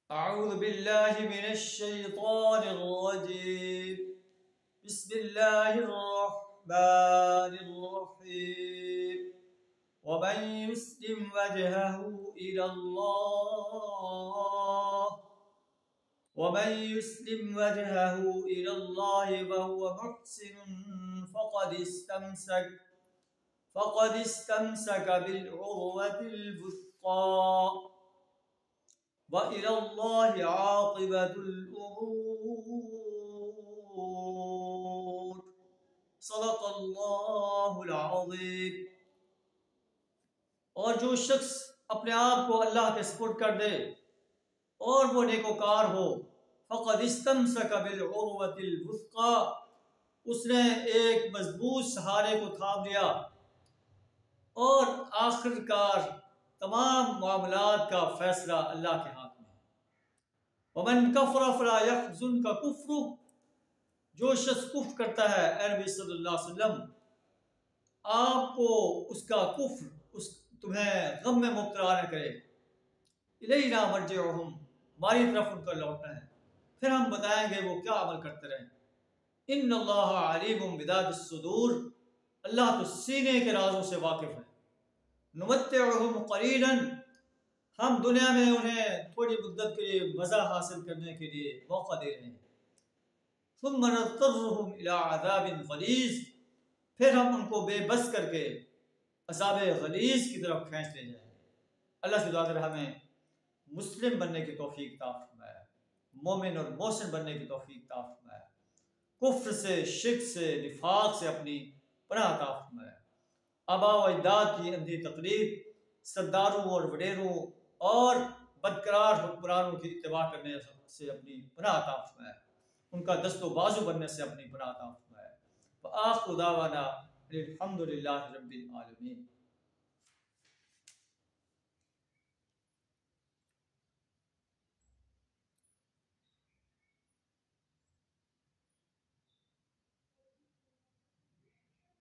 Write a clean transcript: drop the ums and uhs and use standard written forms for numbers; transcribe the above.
أعوذ بالله من الشيطان الرجيم. بسم الله الرحمن الرحيم. ومن يسلم وجهه إلى الله وهو محسن فقد استمسك بالعروة الوثقى وإلى الله عاقبة الأمور. صدق اللہ العظیم. اور جو شخص اپنے آپ کو اللہ کے سپرد کر دے اور وہ نیکوکار ہو، فقد استمسک بالعروۃ الوثقی، اس نے ایک مضبوط سہارے کو تھام لیا اور آخر کار تمام معاملات کا فیصلہ اللہ کے ہاتھ میں ہے. ومن کفر فلا یحزنک کفرہ، جو شخص کفر کرتا ہے اے نبی صلی اللہ علیہ وسلم، آپ کو اس کا کفر تمہیں غم میں مبتلا نہ کرے. الینا مرجعہم، ہماری طرف ان کا لوٹنا ہے، پھر ہم بتائیں گے وہ کیا عمل کرتے رہے. ان اللہ علیم بذات الصدور، اللہ تو سینے کے رازوں سے واقف ہے. نمتعہم قلیلا، ہم دنیا میں انہیں تھوڑی مدت کے لیے مزہ حاصل کرنے کے لیے موقع دے رہے ہیں. ثم نضطرہم الی عذاب غلیظ، پھر ہم ان کو بے بس کر کے عذاب غلیظ کی طرف کھینچ لے جائیں. اللہ سے دعا کر ہمیں مسلم بننے کی توفیق عطا فرمائے، مومن اور محسن بننے کی توفیق عطا فرمائے، کفر سے، شرک سے، نفاق سے اپنی پناہ عطا فرمائے. آباء و اجداد کی اندھی تقلید، سرداروں اور وڈیروں اور بدقرار حکمرانوں کی اتباع کرنے سے اپنی پناہ عطا فرمائے، ان کا دست و بازو بننے سے اپنی پناہ عطا فرمائے. وآخر دعوانا الحمد للہ رب العالمین.